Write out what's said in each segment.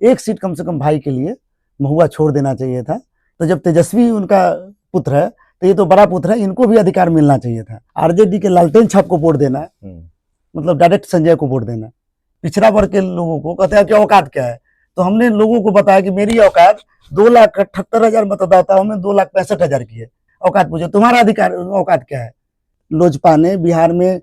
एक सीट कम से कम भाई के लिए महुआ छोड़ देना चाहिए था। तो जब तेजस्वी उनका पुत्र है तो ये तो बड़ा पुत्र है, इनको भी अधिकार मिलना चाहिए था। आरजेडी के लालटेन छाप को वोट देना मतलब डायरेक्ट संजय को वोट देना। पिछड़ा वर्ग के लोगों को कहते हैं कि औकात क्या है, तो हमने लोगों को बताया कि मेरी औकात 2,78,000 मतदाताओं में 2,65,000 की है। औकात पूछो तुम्हारा अधिकार औकात क्या है। लोजपा ने बिहार में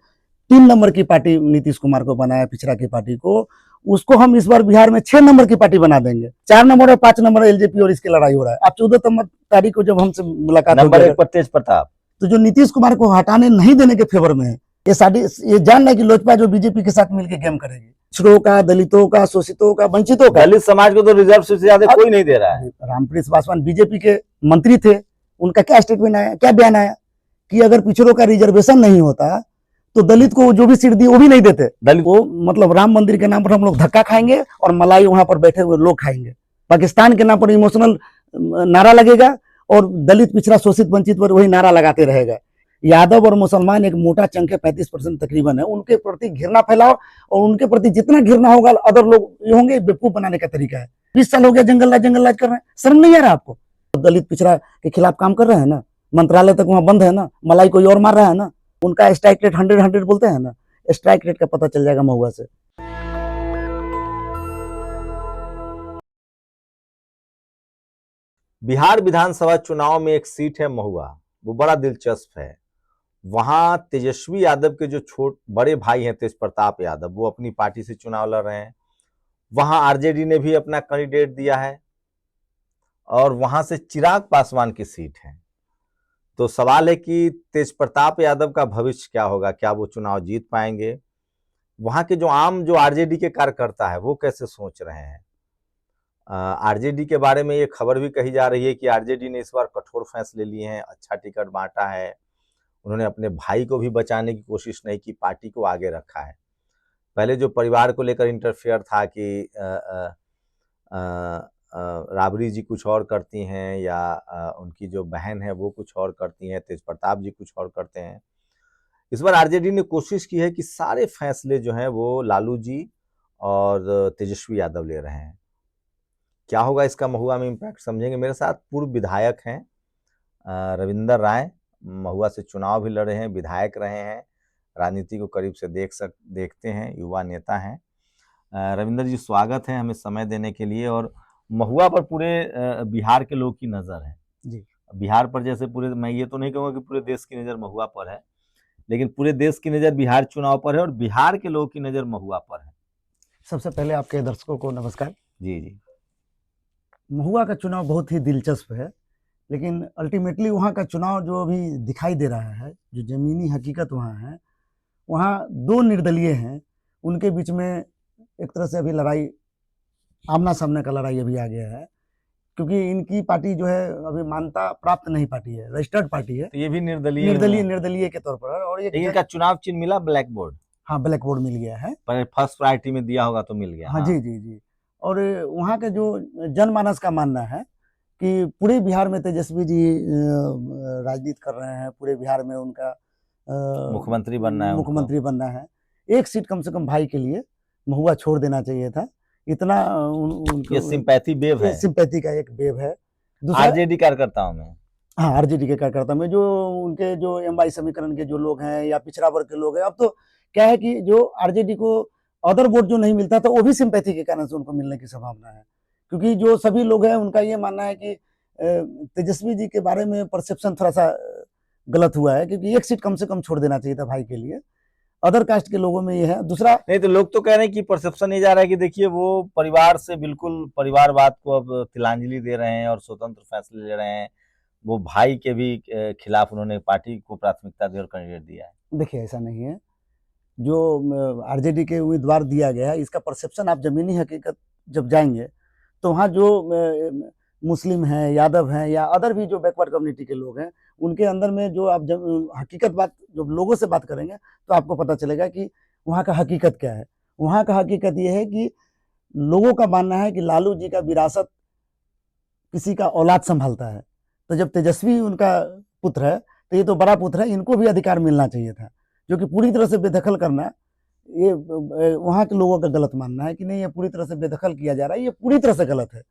3 नंबर की पार्टी नीतीश कुमार को बनाया, पिछड़ा की पार्टी को, उसको हम इस बार बिहार में 6 नंबर की पार्टी बना देंगे। 4 नंबर और 5 नंबर एलजेपी और इसकी लड़ाई हो रहा है। आप 14 तारीख को जब हमसे मुलाकात नंबर 1 पर तेज प्रताप, तो जो नीतीश कुमार को हटाने नहीं देने के फेवर में है, ये जान रहा है कि लोजपा जो बीजेपी के साथ मिलकर गेम करेगी। पिछड़ों का, दलितों का, शोषितों का, वंचितों का। दलित समाज को तो रिजर्व से ज्यादा कोई नहीं दे रहा है। रामप्रीत पासवान बीजेपी के मंत्री थे, उनका क्या स्टेटमेंट आया, क्या बयान आया कि अगर पिछड़ों का रिजर्वेशन नहीं होता तो दलित को जो भी सीट दी वो भी नहीं देते। दलित को मतलब राम मंदिर के नाम पर हम लोग धक्का खाएंगे और मलाई वहां पर बैठे हुए लोग खाएंगे। पाकिस्तान के नाम पर इमोशनल नारा लगेगा और दलित, पिछड़ा, शोषित, वंचित पर वही नारा लगाते रहेगा। यादव और मुसलमान एक मोटा चंक है, 35% तकरीबन है, उनके प्रति घृणा फैलाओ और उनके प्रति जितना घृणा होगा अदर लोग ये होंगे, बेवकूफ बनाने का तरीका है। 20 साल हो गया जंगल राज कर रहे हैं, शर्म नहीं आ रहा आपको? दलित पिछड़ा के खिलाफ काम कर रहे हैं ना, मंत्रालय तक वहां बंद है ना, मलाई कोई और मार रहा है ना, उनका स्ट्राइक रेट 100 बोलते हैं ना, स्ट्राइक रेट का पता चल जाएगा महुआ से। बिहार विधानसभा चुनाव में एक सीट है महुआ, वो बड़ा दिलचस्प है। वहां तेजस्वी यादव के जो बड़े भाई हैं तेज प्रताप यादव, वो अपनी पार्टी से चुनाव लड़ रहे हैं। वहां आरजेडी ने भी अपना कैंडिडेट दिया है और वहां से चिराग पासवान की सीट है। तो सवाल है कि तेज प्रताप यादव का भविष्य क्या होगा, क्या वो चुनाव जीत पाएंगे? वहां के जो आरजेडी के कार्यकर्ता है वो कैसे सोच रहे हैं? आरजेडी के बारे में ये खबर भी कही जा रही है कि आरजेडी ने इस बार कठोर फैसले लिए हैं, अच्छा टिकट बांटा है। उन्होंने अपने भाई को भी बचाने की कोशिश नहीं की, पार्टी को आगे रखा है। पहले जो परिवार को लेकर इंटरफेयर था कि राबड़ी जी कुछ और करती हैं या उनकी जो बहन है वो कुछ और करती हैं, तेज प्रताप जी कुछ और करते हैं। इस बार आरजेडी ने कोशिश की है कि सारे फैसले जो हैं वो लालू जी और तेजस्वी यादव ले रहे हैं। क्या होगा इसका महुआ में इम्पैक्ट, समझेंगे। मेरे साथ पूर्व विधायक हैं रविंदर राय, महुआ से चुनाव भी लड़े हैं, विधायक रहे हैं, राजनीति को करीब से देखते हैं, युवा नेता हैं। रविंदर जी, स्वागत है हमें समय देने के लिए। और महुआ पर पूरे बिहार के लोग की नज़र है जी। बिहार पर जैसे पूरे, मैं ये तो नहीं कहूँगा कि पूरे देश की नज़र महुआ पर है, लेकिन पूरे देश की नज़र बिहार चुनाव पर है और बिहार के लोगों की नज़र महुआ पर है। सबसे पहले आपके दर्शकों को नमस्कार। जी जी। महुआ का चुनाव बहुत ही दिलचस्प है, लेकिन अल्टीमेटली वहाँ का चुनाव जो अभी दिखाई दे रहा है, जो ज़मीनी हकीकत वहाँ है, वहाँ 2 निर्दलीय हैं, उनके बीच में एक तरह से अभी लड़ाई, आमना-सामने का लड़ाई अभी आ गया है, क्योंकि इनकी पार्टी जो है अभी मान्यता प्राप्त नहीं पार्टी है, रजिस्टर्ड पार्टी है। तो ये भी निर्दलीय के तौर पर। और ये इनका चुनाव चिन्ह मिला ब्लैक बोर्ड। हाँ, ब्लैक बोर्ड मिल गया है, पर फर्स्ट प्रायोरिटी में दिया होगा तो मिल गया। हाँ, जी जी जी। और वहाँ के जो जनमानस का मानना है कि पूरे बिहार में तेजस्वी जी राजनीति कर रहे हैं, पूरे बिहार में उनका मुख्यमंत्री बनना है, एक सीट कम से कम भाई के लिए महुआ छोड़ देना चाहिए था। इतना ये सिंपैथी वेव है, सिंपैथी का एक वेव है आरजेडी कार्यकर्ताओं में। हाँ, आरजेडी के कार्यकर्ता में जो उनके जो एमवाई समीकरण के जो लोग हैं या पिछड़ा वर्ग के लोग हैं। अब तो क्या है कि जो आरजेडी को अदर वोट जो नहीं मिलता तो वो भी सिंपैथी के कारण से उनको मिलने की संभावना है, क्योंकि जो सभी लोग हैं उनका ये मानना है कि तेजस्वी जी के बारे में परसेप्शन थोड़ा सा गलत हुआ है, क्योंकि एक सीट कम से कम छोड़ देना चाहिए था भाई के लिए। अदर कास्ट के लोगों में ये है। दूसरा नहीं तो लोग तो कह रहे हैं कि परसेप्शन ये जा रहा है कि देखिए वो परिवार से बिल्कुल परिवारवाद को अब तिलांजलि दे रहे हैं और स्वतंत्र फैसले ले रहे हैं। वो भाई के भी खिलाफ उन्होंने पार्टी को प्राथमिकता दी और कैंडिडेट दिया है। देखिए, ऐसा नहीं है। जो आरजेडी के उम्मीदवार दिया गया है, इसका परसेप्शन आप जमीनी हकीकत जब जाएंगे तो वहाँ जो मुस्लिम हैं, यादव हैं या अदर भी जो बैकवर्ड कम्युनिटी के लोग हैं, उनके अंदर में जो आप जब हकीकत बात जब लोगों से बात करेंगे तो आपको पता चलेगा कि वहाँ का हकीकत क्या है। वहाँ का हकीकत ये है कि लोगों का मानना है कि लालू जी का विरासत किसी का औलाद संभालता है, तो जब तेजस्वी उनका पुत्र है तो ये तो बड़ा पुत्र है, इनको भी अधिकार मिलना चाहिए था, जो कि पूरी तरह से बेदखल करना ये वहाँ के लोगों का गलत मानना है कि नहीं, ये पूरी तरह से बेदखल किया जा रहा है, ये पूरी तरह से गलत है।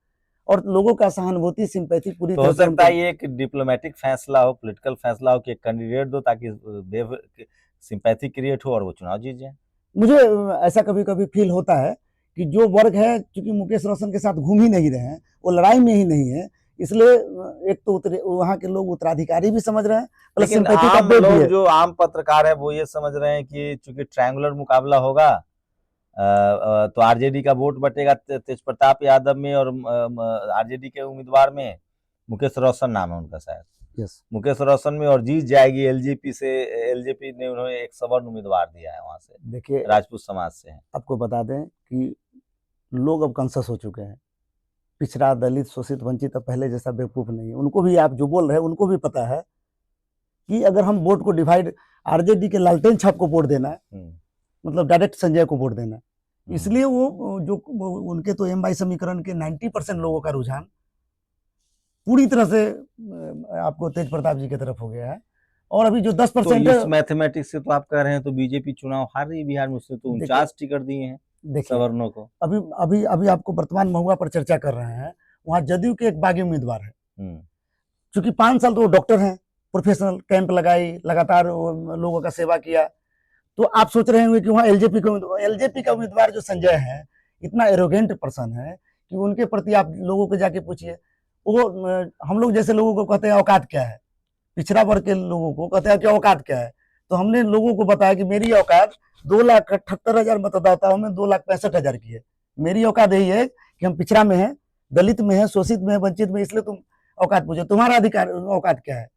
और लोगों का सहानुभूति, सिंपैथी पूरी तो तरह हो से सकता है ये एक डिप्लोमेटिक फैसला हो, पॉलिटिकल फैसला हो कि एक कैंडिडेट दो ताकि सिंपैथी क्रिएट हो और वो चुनाव जीत जाए। मुझे ऐसा कभी कभी फील होता है कि जो वर्ग है, चूंकि मुकेश रोशन के साथ घूम ही नहीं रहे हैं, वो लड़ाई में ही नहीं है, इसलिए एक तो वहाँ के लोग उत्तराधिकारी भी समझ रहे हैं, प्लस लेकिन सिंपैथी का आम बेस भी लोग है। जो आम पत्रकार है वो ये समझ रहे हैं कि चूंकि ट्रायंगुलर मुकाबला होगा तो आरजेडी का वोट बटेगा तेज प्रताप यादव में और आरजेडी के उम्मीदवार में मुकेश रोशन नाम है उनका शायद, यस, मुकेश रोशन में, और जीत जाएगी एलजेपी से। एलजेपी ने उन्हें एक सवर्ण उम्मीदवार दिया है वहां से, देखिए राजपूत समाज से है। आपको बता दें कि लोग अब कॉन्शस हो चुके हैं, पिछड़ा, दलित, शोषित, वंचित अब पहले जैसा बेवकूफ नहीं है। उनको भी, आप जो बोल रहे हैं, उनको भी पता है कि अगर हम वोट को डिवाइड, आरजेडी के लालटेन छाप को वोट देना है, मतलब डायरेक्ट संजय को वोट देना, इसलिए वो जो उनके तो एम बाई समीकरण के 90% लोगों का रुझान पूरी तरह से आपको तेज प्रताप जी की तरफ हो गया है। और अभी जो 10% तो इस मैथमेटिक्स से तो आप कह रहे हैं तो बीजेपी चुनाव हार रही बिहार में, उसने तो 49 टिकट दिए हैं देखिए, सवर्णों को। अभी अभी अभी आपको वर्तमान महुआ पर चर्चा कर रहे हैं, वहाँ जदयू के एक बागी उम्मीदवार है, चूंकि 5 साल तो वो डॉक्टर हैं, प्रोफेशनल, कैंप लगाई, लगातार लोगों का सेवा किया, तो आप सोच रहे होंगे कि वहाँ एलजेपी का उम्मीदवार जो संजय है, इतना एरोगेंट पर्सन है कि उनके प्रति आप लोगों को जाके पूछिए, वो हम लोग जैसे लोगों को कहते हैं औकात क्या है, पिछड़ा वर्ग के लोगों को कहते हैं कि औकात क्या है, तो हमने लोगों को बताया कि मेरी औकात 2,78,000 मतदाताओं में 2,65,000 की है। मेरी औकात यही है कि हम पिछड़ा में है, दलित में है, शोषित में है, वंचित में, इसलिए तुम औकात पूछो, तुम्हारा अधिकार औकात क्या है।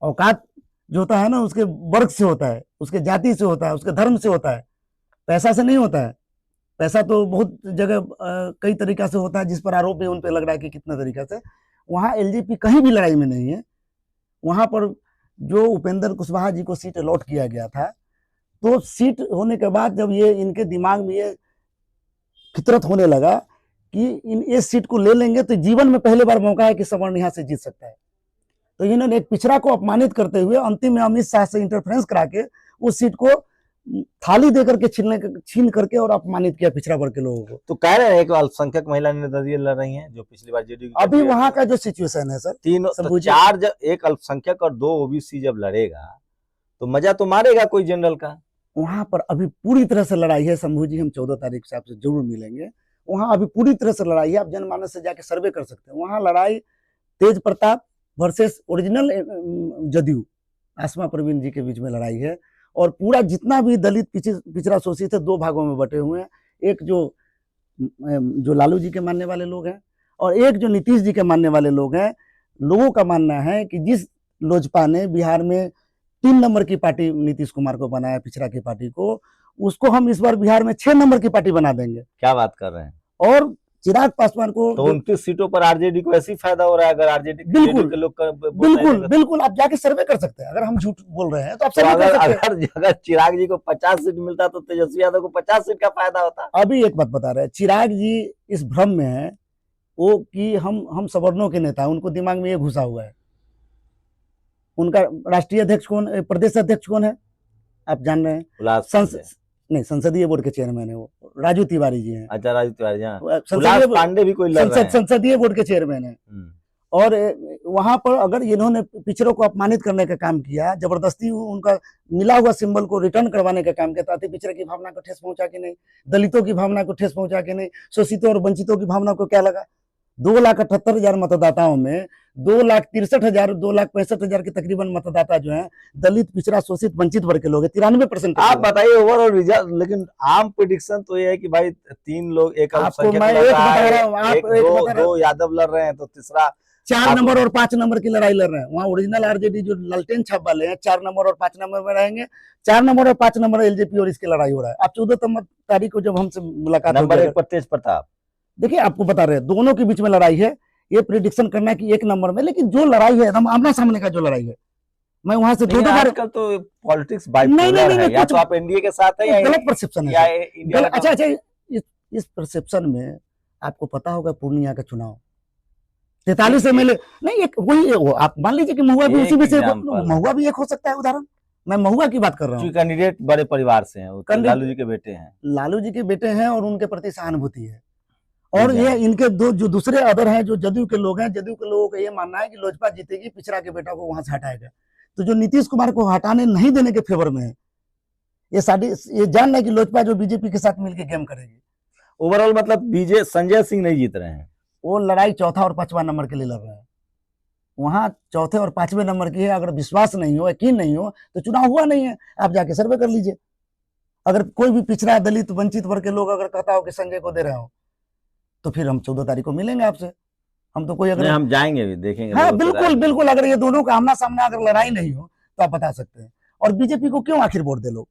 औकात जो होता है ना, उसके वर्ग से होता है, उसके जाति से होता है, उसके धर्म से होता है, पैसा से नहीं होता है। पैसा तो बहुत जगह कई तरीका से होता है, जिस पर आरोप भी उन पर लग रहा है कि कितना तरीका से। वहाँ एलजेपी कहीं भी लड़ाई में नहीं है। वहां पर जो उपेंद्र कुशवाहा जी को सीट अलॉट किया गया था, तो सीट होने के बाद जब ये इनके दिमाग में ये फितरत होने लगा कि इस सीट को ले लेंगे तो जीवन में पहली बार मौका है कि सवर्ण यहाँ से जीत सकता है, तो इन्होंने एक पिछड़ा को अपमानित करते हुए अंतिम में अमित शाह से इंटरफ्रेंस करा के उस सीट को थाली देकर के छीन करके और अपमानित किया पिछड़ा वर्ग के लोगों को। तो कह रहे हैं एक अल्पसंख्यक महिला निर्दलीय लड़ रही हैं जो पिछली बार जेडीयू की। अभी वहां का जो सिचुएशन है सर, तीन तो 4 जब एक अल्पसंख्यक और 2 ओबीसी जब लड़ेगा तो मजा तो मारेगा कोई जनरल का। वहां पर अभी पूरी तरह से लड़ाई है शंभू जी, हम 14 तारीख से आपसे जरूर मिलेंगे। वहां अभी पूरी तरह से लड़ाई है, आप जनमानस से जाके सर्वे कर सकते हैं। वहां लड़ाई तेज प्रताप वर्सेस ओरिजिनल जदयू, आसमा प्रवीण जी के बीच में लड़ाई है। और पूरा जितना भी दलित पिछड़ा शोषित है, 2 भागों में बटे हुए हैं। एक जो लालू जी के मानने वाले लोग हैं और एक जो नीतीश जी के मानने वाले लोग हैं। लोगों का मानना है कि जिस लोजपा ने बिहार में 3 नंबर की पार्टी नीतीश कुमार को बनाया, पिछड़ा की पार्टी को, उसको हम इस बार बिहार में 6 नंबर की पार्टी बना देंगे। क्या बात कर रहे हैं। और चिराग पासवान को तो 29 सीटों पर आरजेडी को ऐसी फायदा हो रहा है। अगर आरजेडी के लोग बिल्कुल आप जाके सर्वे कर सकते हैं। अगर हम झूठ बोल रहे हैं तो आप सर्वे कर सकते हैं। अगर चिराग जी को 50 सीट मिलता तो तेजस्वी यादव को 50 सीट का फायदा होता। अभी एक बात बता रहे हैं, चिराग जी इस भ्रम में है वो कि हम सवर्णों के नेता, उनको दिमाग में ये घुसा हुआ है। उनका राष्ट्रीय अध्यक्ष कौन, प्रदेश अध्यक्ष कौन है आप जान रहे हैं? नहीं, संसदीय बोर्ड के चेयरमैन है वो राजू तिवारी जी हैं। अच्छा, राजू तिवारी, पांडे भी कोई संसदीय बोर्ड के चेयरमैन है। और वहां पर अगर इन्होंने पिछड़ों को अपमानित करने का काम किया, जबरदस्ती उनका मिला हुआ सिंबल को रिटर्न करवाने का काम किया, ताकि पिछड़े की भावना को ठेस पहुंचा के नहीं, दलितों की भावना को ठेस पहुंचा के नहीं, शोषितों और वंचितों की भावना को क्या लगा। 2,78,000 मतदाताओं में 2,63,000 2,65,000 के तकरीबन मतदाता जो हैं दलित, पिछड़ा, शोषित, वंचित वर्ग के लोग हैं। 93%। आप बताइए ओवरऑल रिजल्ट। लेकिन आम प्रेडिक्शन तो ये है कि भाई 3 लोग, एक दो यादव लड़ रहे हैं तो तीसरा 4 नंबर और 5 नंबर की लड़ाई लड़ रहे हैं। वहाँ ओरिजिनल आरजेडी जो लालटेन छाप वाले हैं 4 नंबर और 5 नंबर में रहेंगे। 4 नंबर और 5 नंबर एलजेपी और इसकी लड़ाई हो रहा है। आप 14 तारीख को जब हमसे मुलाकात नंबर 1 पर तेज प्रताप, देखिए आपको बता रहे हैं दोनों के बीच में लड़ाई है। ये प्रिडिक्शन करना है कि 1 नंबर में, लेकिन जो लड़ाई है एकदम आमना सामने का जो लड़ाई है, मैं वहां से 2 बार। आजकल तो पॉलिटिक्स बाइपोलर है, या तो आप एनडीए के साथ है या गलत परसेप्शन है। अच्छा, इस परसेप्शन में आपको पता होगा पूर्णिया का चुनाव 43 एमएलए नहीं, एक वही आप मान लीजिए कि महुआ भी उसी में से, महुआ भी एक हो सकता है उदाहरण। मैं महुआ की बात कर रहा हूँ। क्योंकि कैंडिडेट बड़े परिवार से हैं, वो तो कैंडिडेट- लालू जी के बेटे हैं। लालू जी के बेटे हैं और उनके प्रति सहानुभूति है। और जी ये हाँ। इनके दो जो दूसरे अदर हैं जो जदयू के लोग हैं, जदयू के लोगों का ये मानना है कि लोजपा जीतेगी, पिछड़ा के बेटा को वहां से हटाएगा। तो जो नीतीश कुमार को हटाने नहीं देने के फेवर में है, ये जान रहा है कि लोजपा जो बीजेपी के साथ मिलकर गेम करेगी। ओवरऑल मतलब संजय सिंह नहीं जीत रहे हैं। वो लड़ाई चौथा और पांचवा नंबर के लिए लड़ रहे हैं। वहां चौथे और पांचवें नंबर की है। अगर विश्वास नहीं हो, यकीन नहीं हो, तो चुनाव हुआ नहीं है। आप जाके सर्वे कर लीजिए। अगर कोई भी पिछड़ा, दलित, वंचित वर्ग के लोग अगर कहता हो कि संजय को दे रहे हो, तो फिर हम 14 तारीख को मिलेंगे आपसे। हम तो कोई अगर हम जाएंगे भी, देखेंगे। हाँ बिल्कुल बिल्कुल, अगर ये दोनों का आमना सामना अगर लड़ाई नहीं हो तो आप बता सकते हैं। और बीजेपी को क्यों आखिर वोट दे लोग,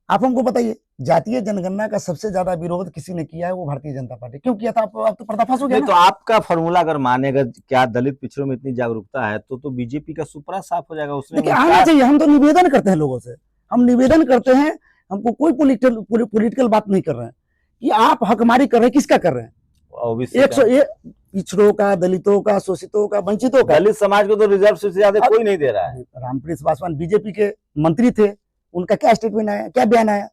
आप हमको बताइए। जातीय जनगणना का सबसे ज्यादा विरोध किसी ने किया है, वो भारतीय जनता पार्टी। क्यों किया था? आप तो पर्दाफाश हो गया ना। तो आपका फॉर्मूला अगर मानेगा, क्या दलित पिछड़ों में इतनी जागरूकता है तो बीजेपी का सुपरा साफ हो जाएगा। उसने देखिए आना चाहिए। हम तो निवेदन करते हैं लोगों से, हम निवेदन करते हैं। हमको कोई पॉलिटिकल बात नहीं कर रहे हैं कि आप हकमारी कर रहे हैं। किसका कर रहे हैं? 101 पिछड़ों का, दलितों का, शोषितों का, वंचितों का। दलित समाज को तो रिजर्व से ज्यादा कोई नहीं दे रहा है। रामप्रीत पासवान बीजेपी के मंत्री थे, उनका क्या स्टेटमेंट आया, क्या बयान आया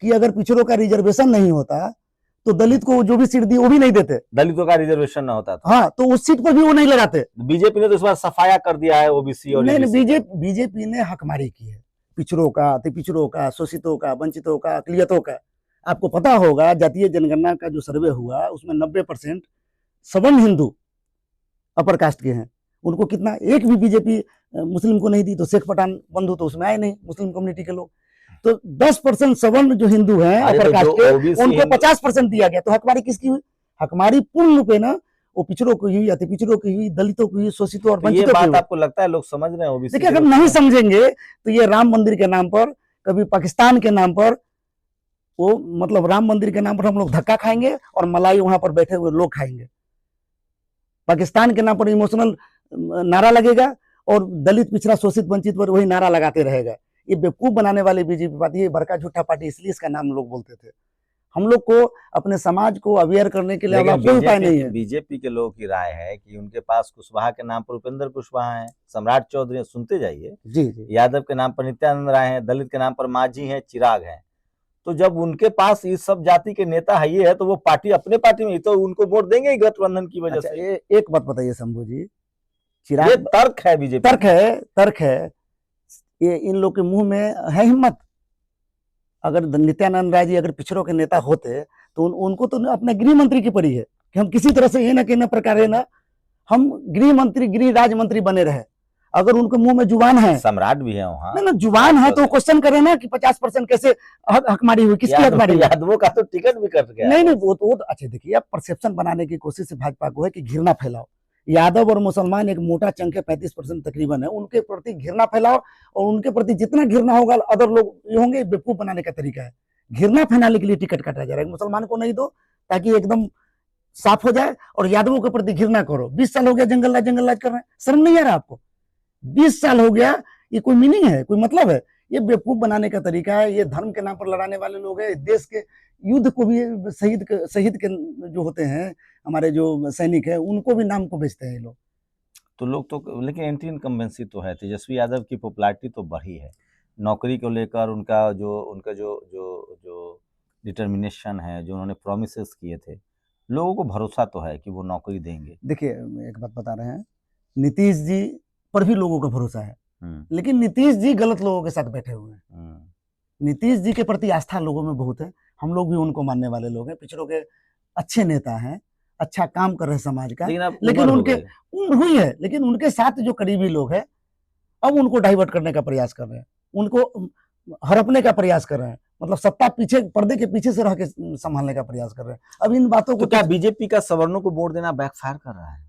कि अगर पिछड़ों का रिजर्वेशन नहीं होता तो दलित को जो भी सीट दी वो भी नहीं देते। दलितों का रिजर्वेशन ना होता तो हाँ, तो उस सीट पर भी वो नहीं लगाते। बीजेपी ने तो इस बार सफाया कर दिया है ओबीसी और नहीं, बीजेपी ने हकमारी की है पिछड़ों का, अति पिछड़ों का, शोषितों का, वंचितों का, अकलियतों का। आपको पता होगा जातीय जनगणना का जो सर्वे हुआ उसमें 90% सवर्ण हिंदू अपर कास्ट के हैं। उनको कितना, एक भी बीजेपी मुस्लिम को नहीं दी। तो शेख पठान बंधु तो उसमें आए नहीं, मुस्लिम कम्युनिटी के लोग। तो 10% सवर्ण जो हिंदू हैं अपर कास्ट के, उनको 50% दिया गया। तो हकमारी किसकी हुई? हकमारी पूर्ण रूप है ना, वो पिछड़ों की हुई, अति पिछड़ों की हुई, दलितों की हुई, शोषितों और वंचितों की हुई। आपको लगता है लोग समझ रहे हैं ओबीसी? देखिए, अगर नहीं समझेंगे तो ये राम मंदिर के नाम पर, कभी पाकिस्तान के नाम पर, वो मतलब राम मंदिर के नाम पर हम लोग धक्का खाएंगे और मलाई वहां पर बैठे हुए लोग खाएंगे। पाकिस्तान के नाम पर इमोशनल नारा लगेगा और दलित, पिछड़ा, शोषित, वंचित पर वही नारा लगाते रहेगा। ये बेवकूफ बनाने वाली बीजेपी पार्टी, ये बड़का झूठा पार्टी, इसलिए इसका नाम लोग बोलते थे। हम लोग को अपने समाज को अवेयर करने के लिए कोई उपाय नहीं है। बीजेपी के लोगों की राय है कि उनके पास कुशवाहा के नाम पर उपेंद्र कुशवाहा है, सम्राट चौधरी, सुनते जाइए जी, यादव के नाम पर नित्यानंद राय है, दलित के नाम पर माझी है, चिराग है। तो जब उनके पास इस सब जाति के नेता है, ये है, तो वो पार्टी अपने पार्टी में, तो उनको वोट देंगे ही गठबंधन की वजह से। एक बात बताइए शंभू जी, चिराग, ये तर्क है बीजेपी, तर्क है। ये इन लोग के मुंह में है हिम्मत। अगर नित्यानंद राय जी अगर पिछड़ों के नेता होते तो उनको तो अपने गृह मंत्री की पड़ी है कि हम किसी तरह से ये ना कि न प्रकार है ना, हम गृह मंत्री, गृह राज्य मंत्री बने रहे। अगर उनके मुंह में जुबान है, सम्राट भी है वहां ना जुबान है, तो क्वेश्चन करे ना कि 50% कैसे हकमारी हुई, किसकी हकमारी हुई? यादवों का तो टिकट भी कट गया। नहीं, वो तो अच्छा देखिए, अब परसेप्शन बनाने की कोशिश भाजपा को है कि घृणा फैलाओ। यादव और मुसलमान एक मोटा चंक है, 35% तकरीबन है, उनके प्रति घृणा फैलाओ। और उनके प्रति जितना घृणा होगा अदर लोग ये होंगे। बेवकूफ बनाने का तरीका है, घृणा फैलाने के लिए टिकट काटा जा रहा है। मुसलमान को नहीं दो ताकि एकदम साफ हो जाए, और यादवों के प्रति घृणा करो। 20 साल हो गया जंगल राज कर रहे हैं, शर्म नहीं आ रहा आपको? 20 साल हो गया, ये कोई मीनिंग है, कोई मतलब है? ये बेवकूफ बनाने का तरीका है। ये धर्म के नाम पर लड़ाने वाले लोग हैं। देश के युद्ध को भी शहीद के जो होते हैं, हमारे जो सैनिक है, उनको भी नाम को बेचते हैं ये लोग। तो लोग तो, लेकिन एंटी इनकम्बेंसी तो है। तेजस्वी यादव की पॉपुलैरिटी तो बढ़ी है, नौकरी को लेकर उनका जो डिटर्मिनेशन है, जो उन्होंने प्रोमिसेस किए थे, लोगों को भरोसा तो है कि वो नौकरी देंगे। देखिए, एक बात बता रहे हैं, नीतीश जी पर भी लोगों का भरोसा है, लेकिन नीतीश जी गलत लोगों के साथ बैठे हुए हैं। नीतीश जी के प्रति आस्था लोगों में बहुत है। हम लोग भी उनको मानने वाले लोग हैं। पिछड़ों के अच्छे नेता हैं, अच्छा काम कर रहे हैं समाज का, लेकिन उनके उम्र हुई है, लेकिन उनके साथ जो करीबी लोग हैं अब उनको डाइवर्ट करने का प्रयास कर रहे हैं, उनको हड़पने का प्रयास कर रहे हैं। मतलब सत्ता पीछे, पर्दे के पीछे से रह के संभालने का प्रयास कर रहे हैं। अब इन बातों को, तो क्या बीजेपी का सवर्णों को वोट देना बैकफायर कर रहा है?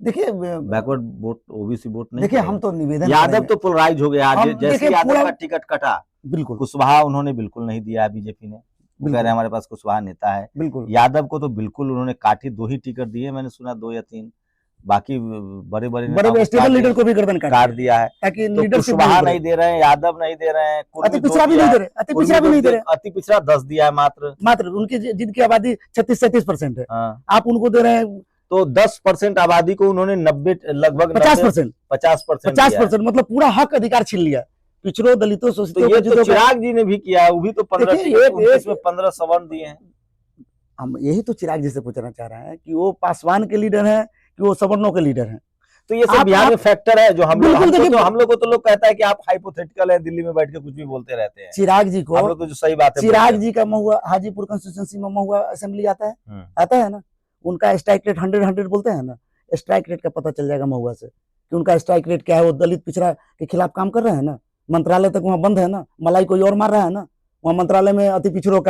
देखिए, बैकवर्ड वोट, ओबीसी वोट नहीं। देखिए, हम तो निवेदन, यादव तो पोलराइज हो गया। जैसे यादव का टिकट कटा, बिल्कुल कुशवाहा उन्होंने बिल्कुल नहीं दिया बीजेपी ने। वो कह रहे हैं हमारे पास कुशवाहा नेता है। बिल्कुल, यादव को तो बिल्कुल उन्होंने काटी, 2 ही टिकट दिए, मैंने सुना 2 या 3। बाकी बड़े स्टेबल लीडर को भी गर्दन काट दिया है, ताकि तो कुशवाहा नहीं दे रहे हैं, यादव नहीं दे रहे हैं, अति पिछड़ा भी नहीं दे रहे, अति पिछड़ा 10 दिया है मात्र उनकी जिनकी आबादी 36-37% है। आप उनको दे रहे हैं, तो 10% आबादी को उन्होंने 90 लगभग 50% 50% मतलब पूरा हक अधिकार छीन लिया। पिछड़ों दलितों तो शोषितों ये तो वंचितों का चिराग जी ने भी किया है, वो भी तो 15 देखिए, सीटों एक- पे 29 एक- में 15 सवर्ण दिए हैं। हम यही तो चिराग जी से पूछना चाह रहे हैं कि वो पासवान के लीडर हैं कि वो सवर्णों के लीडर हैं। तो ये सब आप- बिहार में आप- फैक्टर है जो हम लोग बिल्कुल देखिए, हम लोग को तो लोग कहता है कि आप हाइपोथेटिकल है, दिल्ली में बैठ के कुछ भी बोलते रहते हैं। चिराग जी हम को लोग तो जो सही बात है चिराग जी का महुआ हाजीपुर कंस्टिट्यूंसी में महुआ असेंबली आता है, आता है ना, उनका स्ट्राइक रेट 100 बोलते हैं ना, स्ट्राइक रेट का पता चल जाएगा महुआ से कि उनका स्ट्राइक रेट क्या है। वो दलित पिछड़ा के खिलाफ काम कर रहे हैं ना, मंत्रालय तक वहां बंद है ना, मलाई कोई और मार रहा है ना, वहाँ मंत्रालय में अति पिछड़ों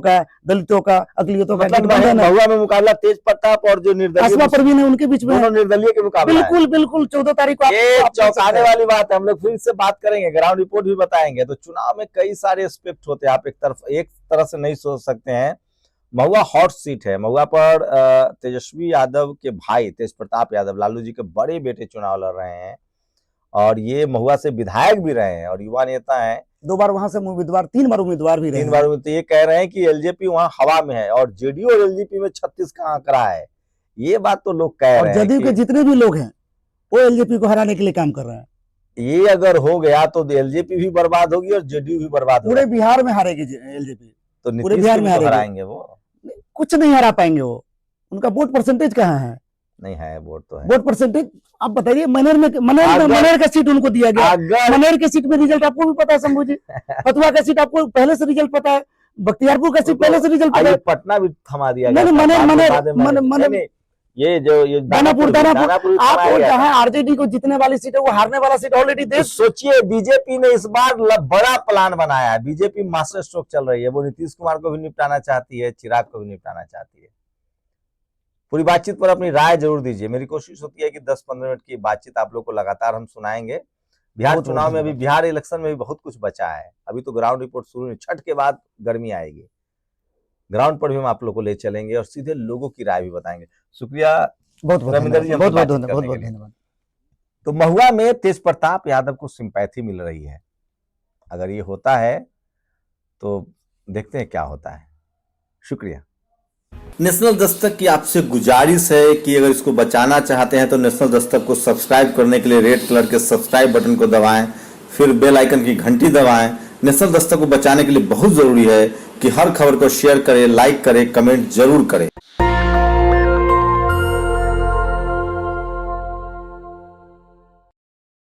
का, दलितों का, अकलियतों का मतलब गठबंधन है। महुआ में मुकाबला तेज प्रताप और जो निर्दलीय आसमा परवीन है उनके बीच में है। दोनों निर्दलीय के मुकाबला है। बिल्कुल बिल्कुल 14 तारीख को ये आप देख सकते चौंकाने हैं। वाली बात है, हम लोग फिर से बात करेंगे, ग्राउंड रिपोर्ट भी बताएंगे। तो चुनाव में कई सारे एस्पेक्ट होते हैं, आप एक तरह से नहीं सोच सकते हैं। महुआ हॉट सीट है, महुआ पर तेजस्वी यादव के भाई तेज प्रताप यादव, लालू जी के बड़े बेटे चुनाव लड़ रहे हैं और ये महुआ से विधायक भी रहे हैं और युवा नेता हैं। 2 बार वहां से उम्मीदवार, 3 बार उम्मीदवार भी रहे 3 बार में तो ये कह रहे हैं कि एलजेपी वहां हवा में है और जेडीयू और एलजेपी में 36 का आंकड़ा है। ये बात तो लोग कह और रहे हैं जदयू के जितने भी लोग हैं वो एलजेपी को हराने के लिए काम कर रहे हैं। ये अगर हो गया तो एलजेपी भी बर्बाद होगी और जेडीयू भी बर्बाद होगी। पूरे बिहार में हारेगी एलजेपी, तो पूरे नीतीश बिहार को में भी तो हारेगी। हराएंगे वो। कुछ नहीं हरा पाएंगे वो, उनका वोट परसेंटेज कहाँ है? नहीं है, वोट तो है। वोट परसेंटेज आप बताइए। मनेर का सीट उनको दिया गया। अगर मनेर के सीट में रिजल्ट आपको भी पता है शंभू जी, फतुहा का सीट आपको पहले से रिजल्ट पता है, बख्तियारपुर का सीट पहले से रिजल्ट पता है। पटना भी थमा दिया नहीं, गया। ये जो दानापुर भी आप थमाया वो गया था। जहाँ आरजेडी को जीतने वाली सीट है वो हारने वाला सीट ऑलरेडी तो देश। सोचिए बीजेपी ने इस बार बड़ा प्लान बनाया है। बीजेपी मास्टर स्ट्रोक चल रही है, वो नीतीश कुमार को भी निपटाना चाहती है, चिराग को भी निपटाना चाहती है। पूरी बातचीत पर अपनी राय जरूर दीजिए। मेरी कोशिश होती है कि 10-15 मिनट की बातचीत आप लोग को लगातार हम सुनाएंगे। बिहार चुनाव में अभी बिहार इलेक्शन में भी बहुत कुछ बचा है, अभी तो ग्राउंड रिपोर्ट शुरू नहीं, छठ के बाद गर्मी आएगी। ग्राउंड पर भी हम आप लोग को ले चलेंगे और सीधे लोगों की राय भी बताएंगे। शुक्रिया बहुत बहुत धन्यवाद। तो महुआ में तेज प्रताप यादव को सिंपैथी मिल रही है। अगर ये होता है तो देखते हैं क्या होता है। शुक्रिया। नेशनल दस्तक की आपसे गुजारिश है कि अगर इसको बचाना चाहते हैं तो नेशनल दस्तक को सब्सक्राइब करने के लिए रेड कलर के सब्सक्राइब बटन को दबाएं, फिर बेल आइकन की घंटी दबाएं। नेशनल दस्तक को बचाने के लिए बहुत जरूरी है कि हर खबर को शेयर करें, लाइक करें, कमेंट जरूर करें।